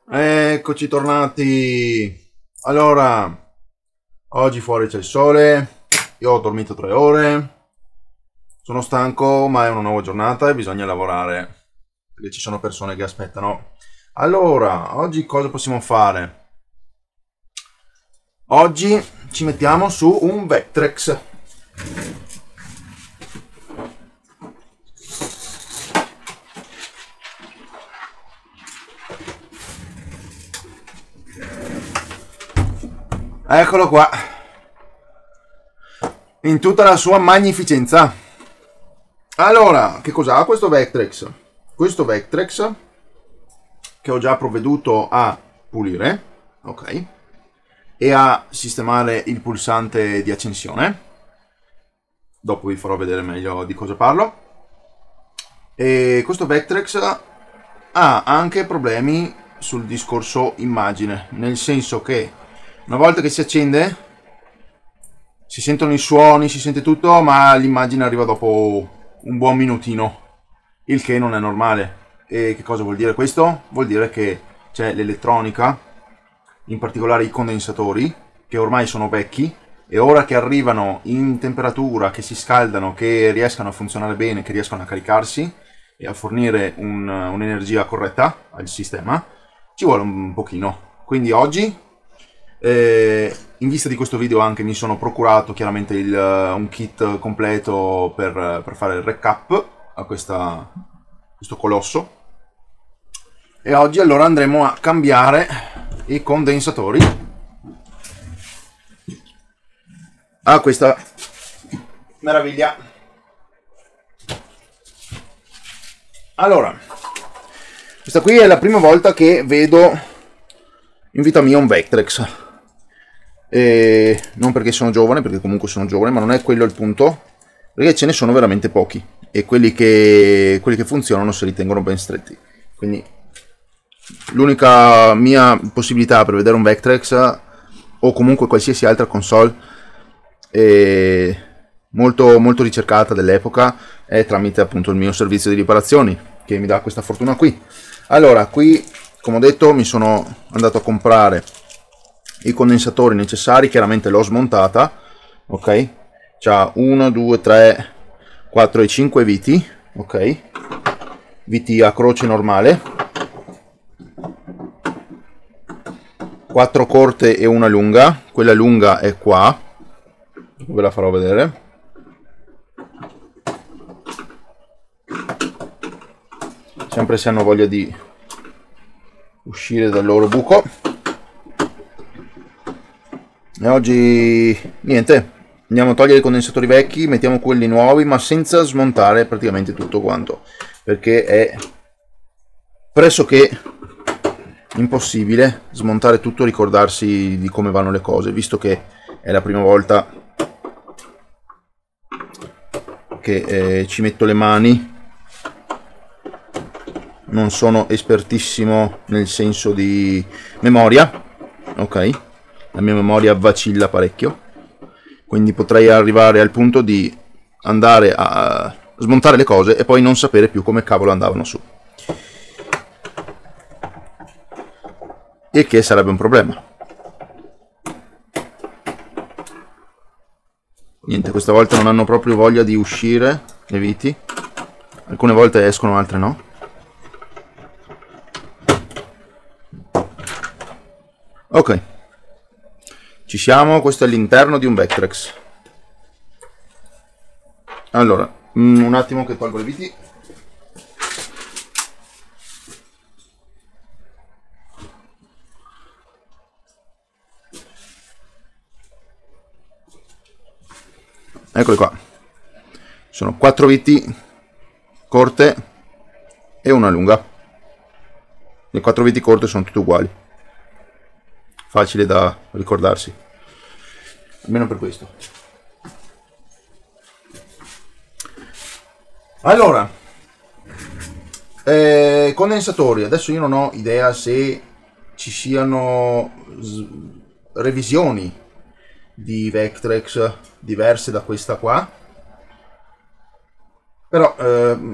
Eccoci tornati. Allora, oggi fuori c'è il sole, io ho dormito 3 ore, sono stanco, ma è una nuova giornata e bisogna lavorare, perché ci sono persone che aspettano. Allora, oggi cosa possiamo fare? Oggi ci mettiamo su un Vectrex. Eccolo qua, in tutta la sua magnificenza. Allora, che cos'ha questo Vectrex? Questo Vectrex, che ho già provveduto a pulire, ok, e a sistemare il pulsante di accensione. Dopo vi farò vedere meglio di cosa parlo. E questo Vectrex ha anche problemi sul discorso immagine, nel senso che una volta che si accende si sentono i suoni, si sente tutto, ma l'immagine arriva dopo un buon minutino, il che non è normale. E che cosa vuol dire questo? Vuol dire che c'è l'elettronica, in particolare i condensatori, che ormai sono vecchi, e ora che arrivano in temperatura, che si scaldano, che riescano a funzionare bene, che riescono a caricarsi e a fornire un'energia corretta al sistema, ci vuole un pochino. Quindi oggi, in vista di questo video, anche mi sono procurato chiaramente un kit completo per fare il recap a questo colosso. E oggi allora andremo a cambiare i condensatori a questa meraviglia. Allora, questa qui è la prima volta che vedo in vita mia un Vectrex. E non perché sono giovane, perché comunque sono giovane, ma non è quello il punto, perché ce ne sono veramente pochi e quelli che funzionano si ritengono ben stretti. Quindi l'unica mia possibilità per vedere un Vectrex o comunque qualsiasi altra console molto, molto ricercata dell'epoca è tramite appunto il mio servizio di riparazioni, che mi dà questa fortuna qui. Allora, qui come ho detto mi sono andato a comprare i condensatori necessari, chiaramente l'ho smontata, ok, c'ha 1 2 3 4 e 5 viti, ok, viti a croce normale, 4 corte e una lunga. Quella lunga è qua, ve la farò vedere. Sempre se hanno voglia di uscire dal loro buco. E oggi niente, andiamo a togliere i condensatori vecchi, mettiamo quelli nuovi, ma senza smontare praticamente tutto quanto, perché è pressoché impossibile smontare tutto e ricordarsi di come vanno le cose, visto che è la prima volta che ci metto le mani. Non sono espertissimo nel senso di memoria, ok, la mia memoria vacilla parecchio, quindi potrei arrivare al punto di andare a smontare le cose e poi non sapere più come cavolo andavano su, e che sarebbe un problema. Niente, questa volta non hanno proprio voglia di uscire le viti, alcune volte escono, altre no. Ok, ci siamo. Questo è l'interno di un Vectrex. Allora, un attimo che tolgo le viti. Eccole qua, sono 4 viti corte e una lunga. Le 4 viti corte sono tutte uguali, facile da ricordarsi, almeno per questo. Allora, condensatori, adesso io non ho idea se ci siano revisioni di Vectrex diverse da questa qua, però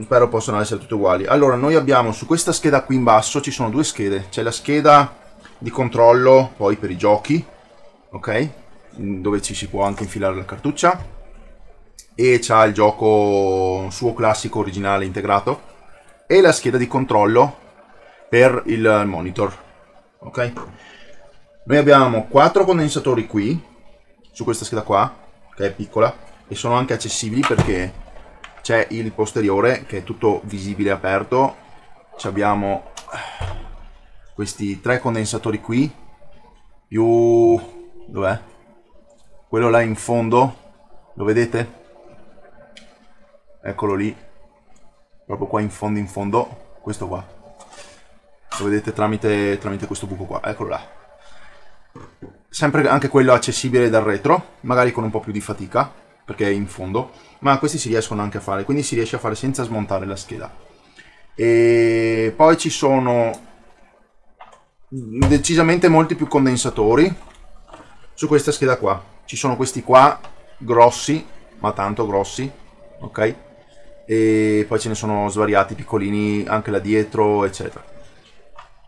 spero possano essere tutte uguali. Allora, noi abbiamo su questa scheda qui in basso, ci sono due schede. C'è la scheda di controllo poi per i giochi, ok, dove ci si può anche infilare la cartuccia, e c'ha il gioco suo classico originale integrato, e la scheda di controllo per il monitor, ok. Noi abbiamo 4 condensatori qui su questa scheda qua, che è piccola, e sono anche accessibili perché c'è il posteriore che è tutto visibile aperto. Ci abbiamo questi 3 condensatori qui più, dov'è? Quello là in fondo, lo vedete? Eccolo lì, proprio qua in fondo, questo qua, lo vedete tramite questo buco qua, eccolo là. Sempre anche quello accessibile dal retro, magari con un po' più di fatica perché è in fondo, ma questi si riescono anche a fare, quindi si riesce a fare senza smontare la scheda. E poi ci sono decisamente molti più condensatori su questa scheda qua. Ci sono questi qua grossi, ma tanto grossi, ok, e poi ce ne sono svariati piccolini anche là dietro, eccetera.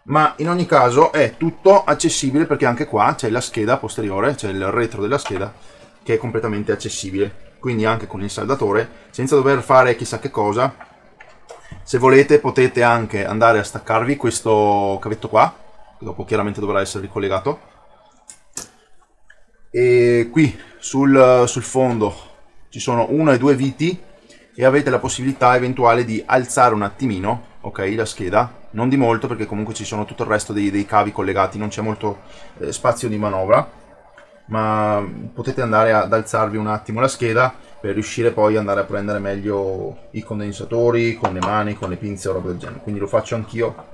Ma in ogni caso è tutto accessibile perché anche qua c'è la scheda posteriore, c'è il retro della scheda che è completamente accessibile, quindi anche con il saldatore, senza dover fare chissà che cosa. Se volete potete anche andare a staccarvi questo cavetto qua, che dopo chiaramente dovrà essere ricollegato, e qui sul fondo ci sono 1 e 2 viti e avete la possibilità eventuale di alzare un attimino, ok, la scheda, non di molto perché comunque ci sono tutto il resto dei cavi collegati, non c'è molto spazio di manovra, ma potete andare ad alzarvi un attimo la scheda per riuscire poi ad andare a prendere meglio i condensatori con le mani, con le pinze o roba del genere. Quindi lo faccio anch'io.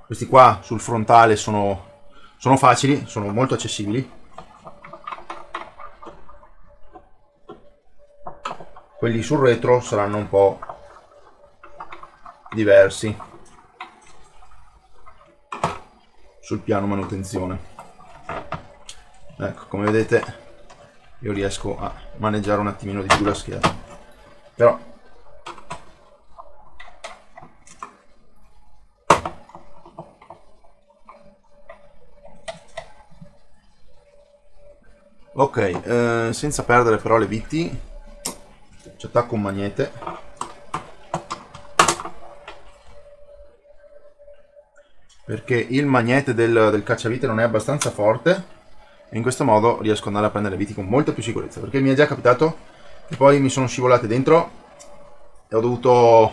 Questi qua sul frontale sono facili, sono molto accessibili. Quelli sul retro saranno un po' diversi sul piano manutenzione. Ecco, come vedete io riesco a maneggiare un attimino di più la scheda, però ok, senza perdere però le viti ci attacco un magnete perché il magnete del cacciavite non è abbastanza forte e in questo modo riesco ad andare a prendere le viti con molta più sicurezza, perché mi è già capitato che poi mi sono scivolate dentro e ho dovuto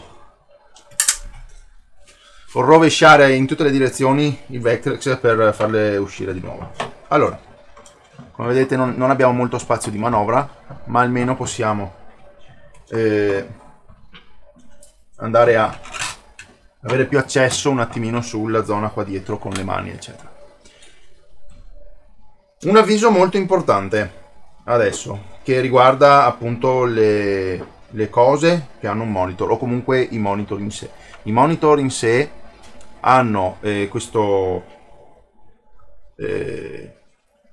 rovesciare in tutte le direzioni il Vectrex per farle uscire di nuovo. Allora, come vedete non abbiamo molto spazio di manovra, ma almeno possiamo andare a avere più accesso un attimino sulla zona qua dietro con le mani, eccetera. Un avviso molto importante adesso che riguarda appunto le cose che hanno un monitor o comunque i monitor in sé. I monitor in sé hanno questo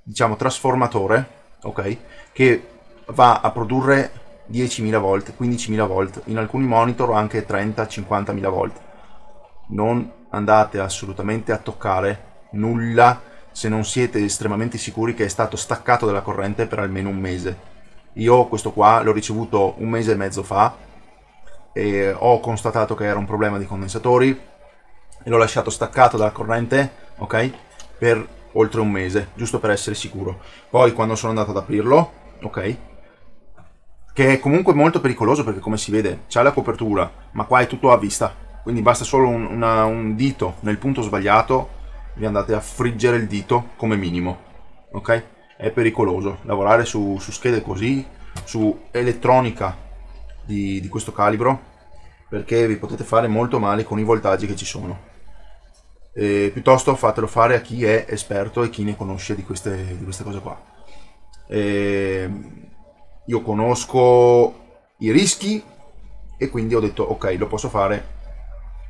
diciamo trasformatore, ok, che va a produrre 10.000 volt, 15.000 volt, in alcuni monitor anche 30-50.000 volt. Non andate assolutamente a toccare nulla se non siete estremamente sicuri che è stato staccato dalla corrente per almeno un mese. Io questo qua l'ho ricevuto 1 mese e mezzo fa e ho constatato che era un problema di condensatori e l'ho lasciato staccato dalla corrente, ok, per oltre un mese, giusto per essere sicuro. Poi quando sono andato ad aprirlo, ok, che è comunque molto pericoloso perché come si vede c'è la copertura, ma qua è tutto a vista, quindi basta solo un dito nel punto sbagliato, vi andate a friggere il dito come minimo, ok? È pericoloso lavorare su schede così, su elettronica di questo calibro, perché vi potete fare molto male con i voltaggi che ci sono. Piuttosto fatelo fare a chi è esperto e chi ne conosce di queste cose qua. Io conosco i rischi e quindi ho detto ok, lo posso fare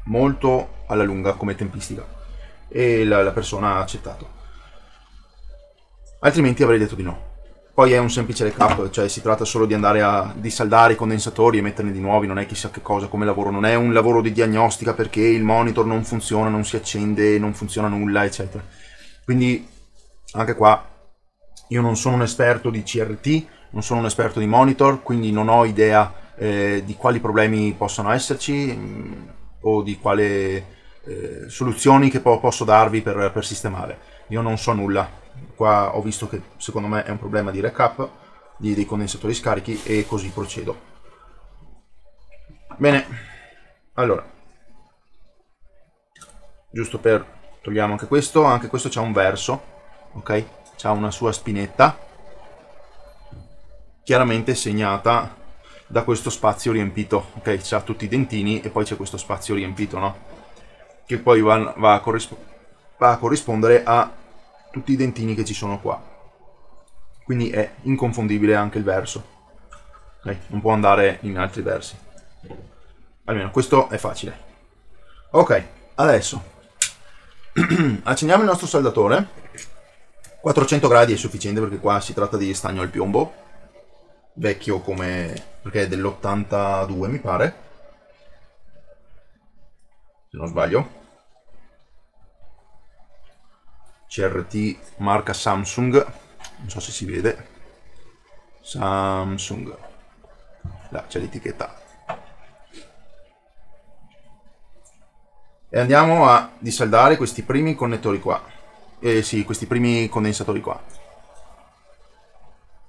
molto alla lunga come tempistica, e la persona ha accettato, altrimenti avrei detto di no. Poi è un semplice recap, cioè si tratta solo di andare a saldare i condensatori e metterne di nuovi, non è chissà che cosa come lavoro, non è un lavoro di diagnostica perché il monitor non funziona, non si accende, non funziona nulla, eccetera. Quindi anche qua io non sono un esperto di CRT, non sono un esperto di monitor, quindi non ho idea di quali problemi possano esserci o di quale soluzioni che posso darvi per sistemare. Io non so nulla. Qua ho visto che secondo me è un problema di recap dei condensatori scarichi e così procedo. Bene, allora, giusto per togliamo anche questo c'ha un verso, ok? C'ha una sua spinetta chiaramente segnata da questo spazio riempito, ok? C'ha tutti i dentini e poi c'è questo spazio riempito, no? Che poi va a corrispondere a tutti i dentini che ci sono qua, quindi è inconfondibile anche il verso, okay? Non può andare in altri versi, almeno questo è facile. Ok, adesso accendiamo il nostro saldatore. 400 gradi è sufficiente perché qua si tratta di stagno al piombo vecchio, come perché è dell'82 mi pare, se non sbaglio. CRT marca Samsung, non so se si vede, Samsung, là c'è l'etichetta. E andiamo a disaldare questi primi connettori qua, sì, questi primi condensatori qua.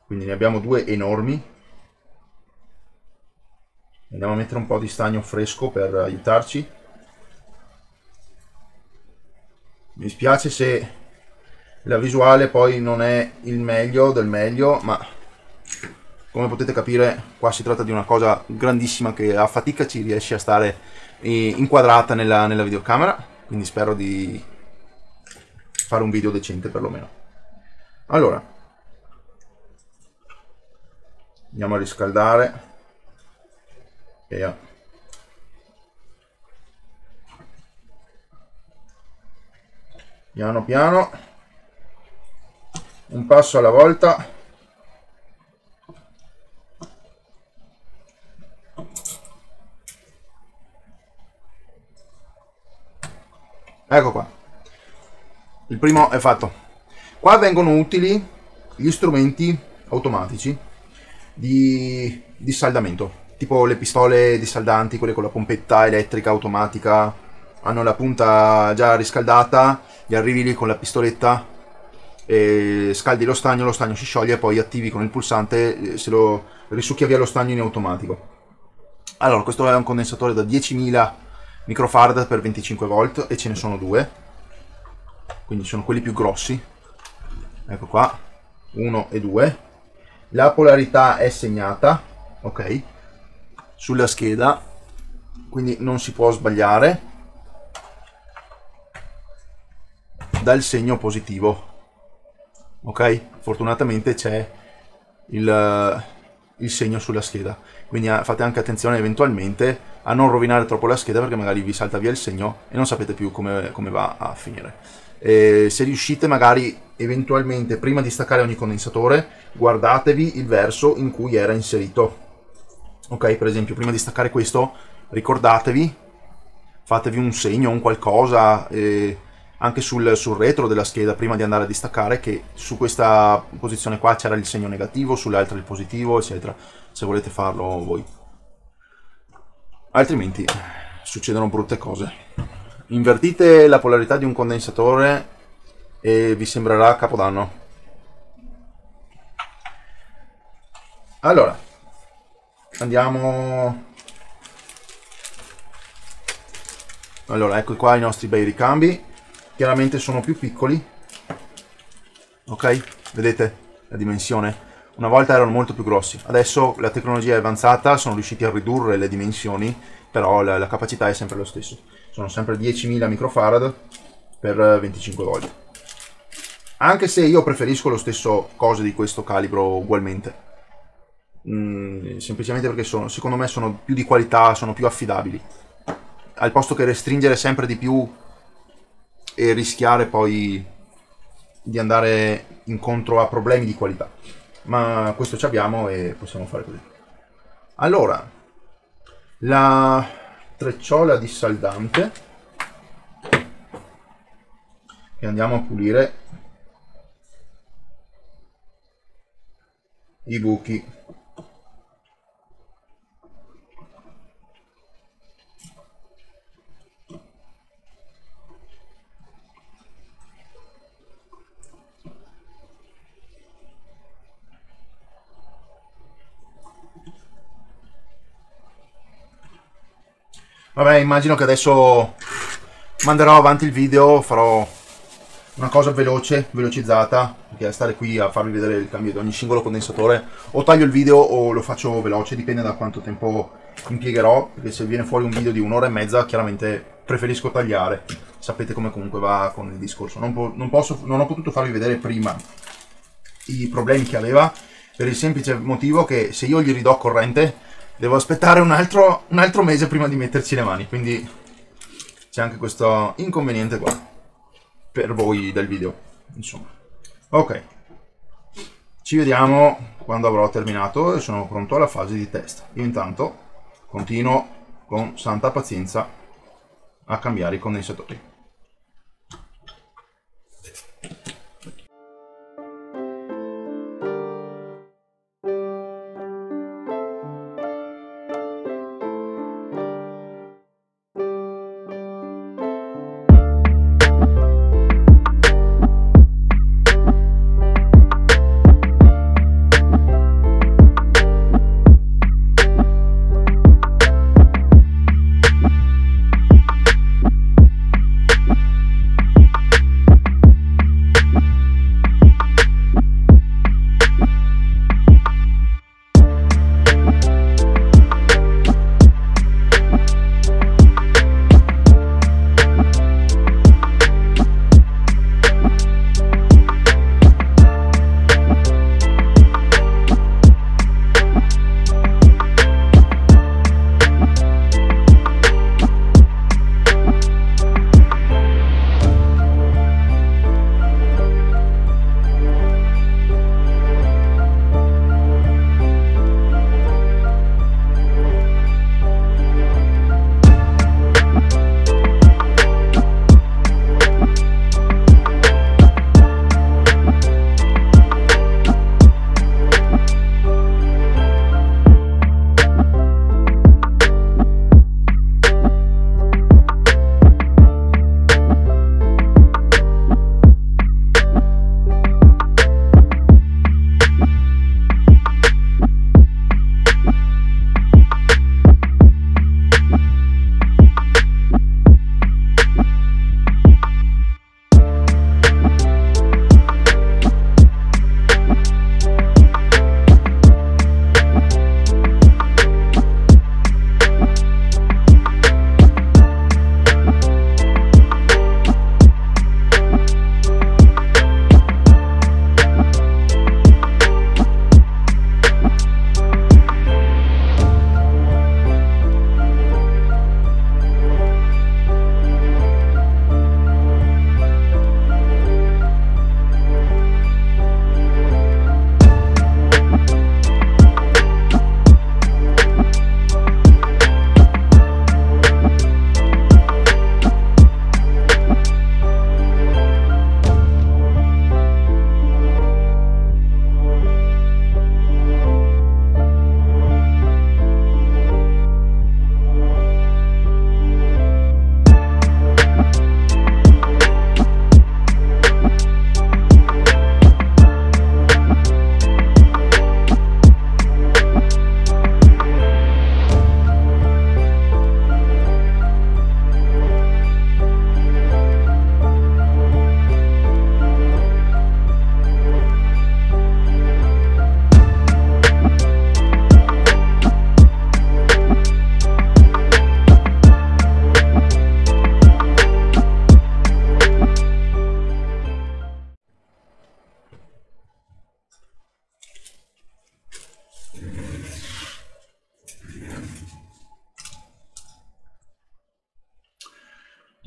Quindi ne abbiamo due enormi. Andiamo a mettere un po' di stagno fresco per aiutarci. Mi dispiace se la visuale poi non è il meglio del meglio, ma come potete capire qua si tratta di una cosa grandissima che a fatica ci riesce a stare inquadrata nella videocamera, quindi spero di fare un video decente perlomeno. Allora, andiamo a riscaldare e piano piano, un passo alla volta. Ecco qua, il primo è fatto. Qua vengono utili gli strumenti automatici di saldamento, tipo le pistole disaldanti, quelle con la pompetta elettrica automatica, hanno la punta già riscaldata, gli arrivi lì con la pistoletta, e scaldi lo stagno si scioglie e poi attivi con il pulsante, se lo risucchia via lo stagno in automatico. Allora, questo è un condensatore da 10.000 microfarad per 25 volt e ce ne sono due, quindi sono quelli più grossi. Ecco qua, 1 e 2. La polarità è segnata, ok, sulla scheda, quindi non si può sbagliare dal segno positivo, ok? Fortunatamente c'è il segno sulla scheda, quindi fate anche attenzione eventualmente a non rovinare troppo la scheda, perché magari vi salta via il segno e non sapete più come va a finire. Se riuscite, magari eventualmente prima di staccare ogni condensatore guardatevi il verso in cui era inserito, ok? Per esempio prima di staccare questo ricordatevi, fatevi un segno, un qualcosa, anche sul retro della scheda prima di andare a distaccare, che su questa posizione qua c'era il segno negativo, sull'altra il positivo, eccetera, se volete farlo voi, altrimenti succedono brutte cose. Invertite la polarità di un condensatore e vi sembrerà capodanno. Allora, andiamo. Allora, ecco qua i nostri bei ricambi. Chiaramente sono più piccoli, ok? Vedete la dimensione? Una volta erano molto più grossi, adesso la tecnologia è avanzata, sono riusciti a ridurre le dimensioni, però la capacità è sempre lo stesso. Sono sempre 10.000 microfarad per 25 volt. Anche se io preferisco lo stesso cose di questo calibro ugualmente, semplicemente perché secondo me sono più di qualità, sono più affidabili, al posto che restringere sempre di più e rischiare poi di andare incontro a problemi di qualità. ma questo ci abbiamo e possiamo fare così. Allora, la trecciola dissaldante che andiamo a pulire i buchi. Vabbè, immagino che adesso manderò avanti il video, farò una cosa veloce, velocizzata, perché a stare qui a farvi vedere il cambio di ogni singolo condensatore, o taglio il video o lo faccio veloce, dipende da quanto tempo impiegherò, perché se viene fuori un video di un'ora e mezza, chiaramente preferisco tagliare. Sapete come comunque va con il discorso. Non ho potuto farvi vedere prima i problemi che aveva, per il semplice motivo che se io gli ridò corrente, devo aspettare un altro mese prima di metterci le mani, quindi c'è anche questo inconveniente qua per voi del video, insomma. Ok, ci vediamo quando avrò terminato e sono pronto alla fase di test. Io intanto continuo con santa pazienza a cambiare i condensatori.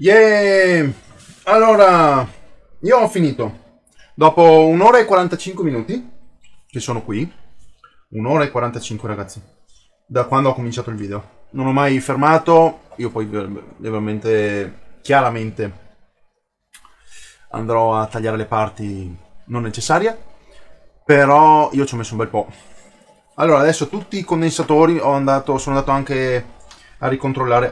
Yeah! Allora, io ho finito. Dopo un'ora e 45 minuti che sono qui, 1 ora e 45 ragazzi, da quando ho cominciato il video. Non ho mai fermato, io poi veramente, chiaramente andrò a tagliare le parti non necessarie, però io ci ho messo un bel po'. Allora, adesso tutti i condensatori sono andato anche a ricontrollare,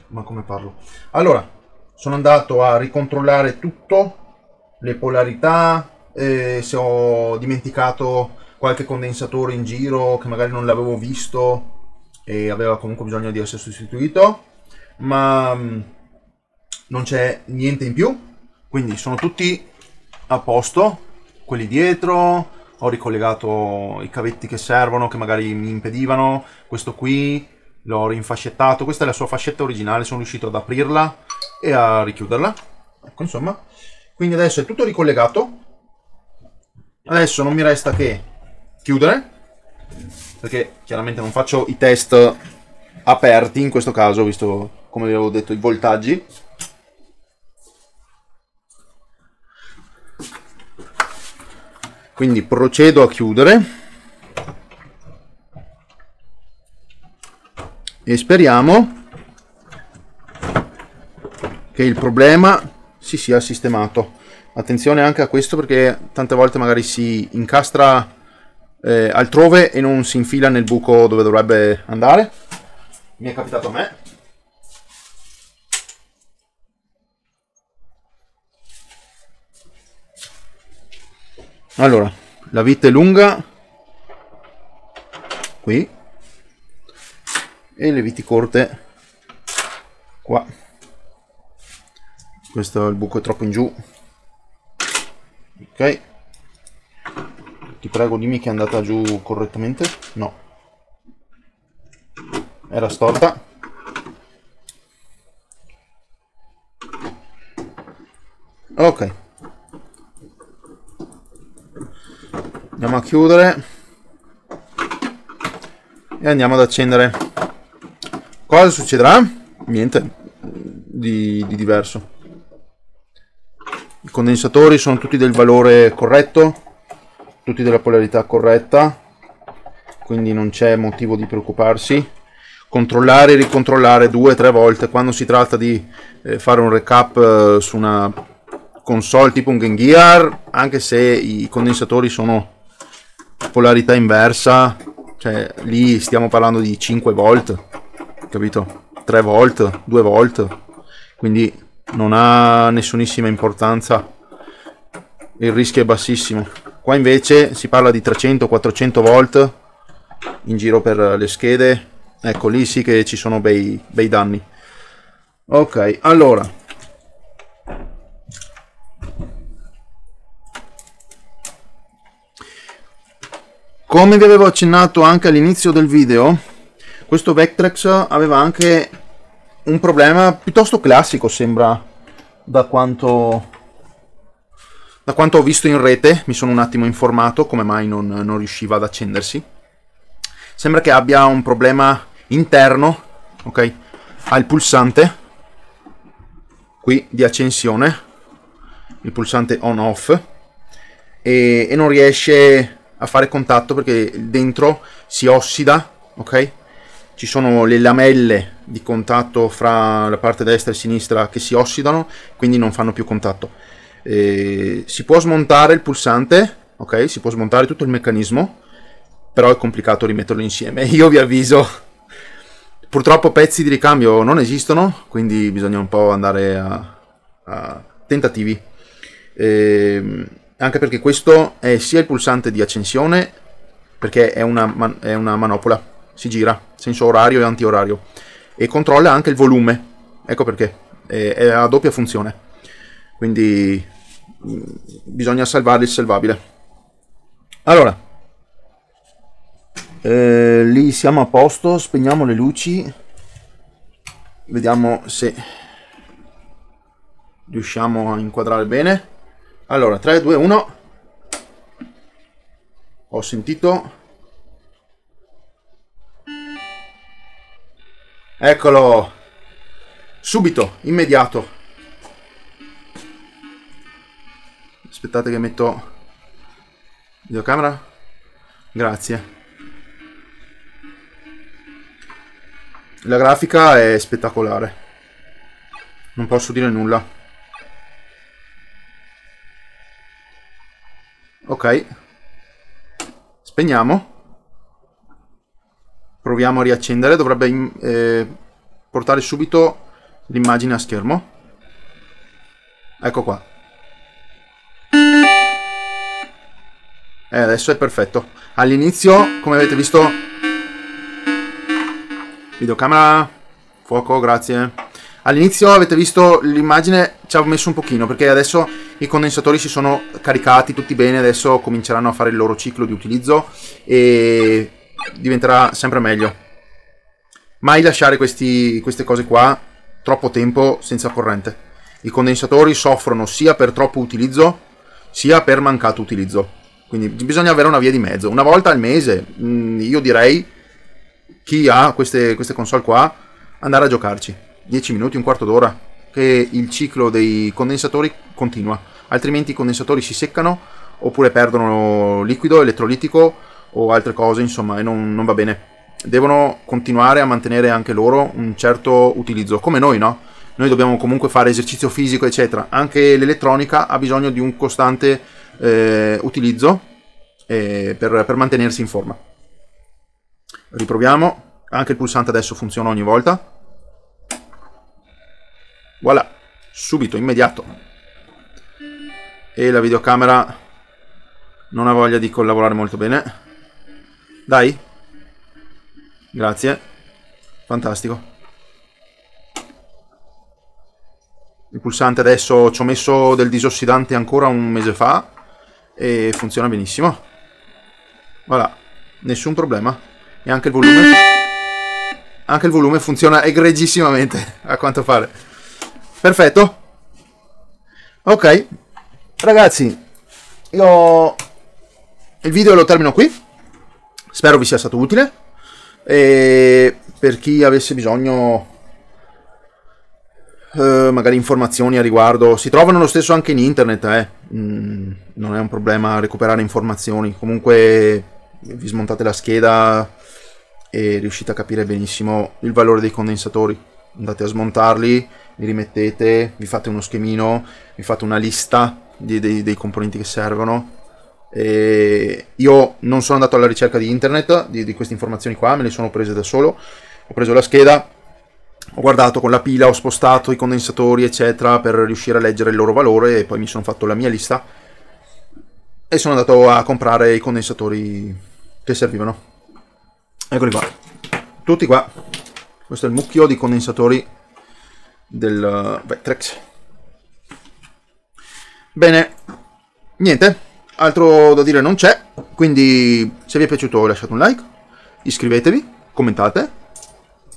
ma come parlo? Allora, sono andato a ricontrollare tutto, le polarità, se ho dimenticato qualche condensatore in giro che magari non l'avevo visto e aveva comunque bisogno di essere sostituito, ma non c'è niente in più, quindi sono tutti a posto, quelli dietro. Ho ricollegato i cavetti che servono, che magari mi impedivano. Questo qui l'ho rinfascettato, questa è la sua fascetta originale, sono riuscito ad aprirla e a richiuderla, ecco, insomma. Quindi adesso è tutto ricollegato, adesso non mi resta che chiudere, perché chiaramente non faccio i test aperti in questo caso, visto, come vi avevo detto, i voltaggi. Quindi procedo a chiudere e speriamo che il problema si sia sistemato. Attenzione anche a questo, perché tante volte magari si incastra altrove e non si infila nel buco dove dovrebbe andare. Mi è capitato a me. Allora, la vite è lunga qui e le viti corte qua. Questo, il buco è troppo in giù. Ok, ti prego dimmi che è andata giù correttamente. No, era storta. Ok, andiamo a chiudere e andiamo ad accendere. Cosa succederà? Niente di diverso. I condensatori sono tutti del valore corretto, tutti della polarità corretta, quindi non c'è motivo di preoccuparsi. Controllare e ricontrollare 2-3 volte quando si tratta di fare un recap su una console tipo un Game Gear, anche se i condensatori sono polarità inversa, cioè lì stiamo parlando di 5 volt, capito? 3 volt, 2 volt, quindi non ha nessunissima importanza, il rischio è bassissimo. Qua invece si parla di 300-400 volt in giro per le schede, ecco lì sì che ci sono bei danni. Ok, allora come vi avevo accennato anche all'inizio del video, questo Vectrex aveva anche un problema piuttosto classico, sembra, da quanto ho visto in rete. Mi sono un attimo informato come mai non riusciva ad accendersi. Sembra che abbia un problema interno, ok? Ha il pulsante qui di accensione, il pulsante on off, e non riesce a fare contatto perché dentro si ossida, ok? Ci sono le lamelle di contatto fra la parte destra e sinistra che si ossidano, quindi non fanno più contatto. Si può smontare il pulsante, ok? Si può smontare tutto il meccanismo, però è complicato rimetterlo insieme. Io vi avviso, purtroppo pezzi di ricambio non esistono, quindi bisogna un po' andare a tentativi. Anche perché questo è sia il pulsante di accensione, perché è una manopola, si gira, senso orario e antiorario, e controlla anche il volume, ecco perché è a doppia funzione, quindi bisogna salvare il salvabile. Allora, lì siamo a posto, spegniamo le luci, vediamo se riusciamo a inquadrare bene. Allora, 3, 2, 1, ho sentito, eccolo, subito, immediato. Aspettate che metto videocamera, Grazie. La grafica è spettacolare. Non posso dire nulla. Ok. Spegniamo. Proviamo a riaccendere. Dovrebbe portare subito l'immagine a schermo. Ecco qua. Adesso è perfetto. All'inizio, come avete visto, videocamera, fuoco, grazie. All'inizio avete visto l'immagine ci ha messo un pochino, perché adesso i condensatori si sono caricati tutti bene, adesso cominceranno a fare il loro ciclo di utilizzo e diventerà sempre meglio. Mai lasciare queste cose qua troppo tempo senza corrente. I condensatori soffrono sia per troppo utilizzo sia per mancato utilizzo, quindi bisogna avere una via di mezzo. Una volta al mese, io direi, chi ha queste console qua, andare a giocarci 10 minuti, un quarto d'ora, che il ciclo dei condensatori continua, altrimenti i condensatori si seccano oppure perdono liquido elettrolitico o altre cose, insomma, e non va bene. Devono continuare a mantenere anche loro un certo utilizzo, come noi, no? Noi dobbiamo comunque fare esercizio fisico, eccetera. Anche l'elettronica ha bisogno di un costante utilizzo per mantenersi in forma. Riproviamo. Anche il pulsante adesso funziona ogni volta. Voilà, subito, immediato. E la videocamera non ha voglia di collaborare molto bene. Dai. Grazie. Fantastico. Il pulsante adesso ci ho messo del disossidante ancora un mese fa e funziona benissimo. Voilà, nessun problema. E anche il volume funziona egregissimamente, a quanto pare. Perfetto. Ok, ragazzi, io il video lo termino qui. Spero vi sia stato utile. E per chi avesse bisogno magari informazioni a riguardo, si trovano lo stesso anche in internet, non è un problema recuperare informazioni. Comunque vi smontate la scheda e riuscite a capire benissimo il valore dei condensatori. Andate a smontarli, li rimettete, vi fate uno schemino, vi fate una lista dei componenti che servono. E io non sono andato alla ricerca di internet di queste informazioni qua, me le sono prese da solo. Ho preso la scheda, ho guardato con la pila, ho spostato i condensatori eccetera per riuscire a leggere il loro valore e poi mi sono fatto la mia lista e sono andato a comprare i condensatori che servivano. Eccoli qua, tutti qua. Questo è il mucchio di condensatori del Vectrex. Bene, niente, altro da dire non c'è, quindi se vi è piaciuto lasciate un like, iscrivetevi, commentate.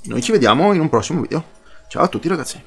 Noi ci vediamo in un prossimo video. Ciao a tutti ragazzi.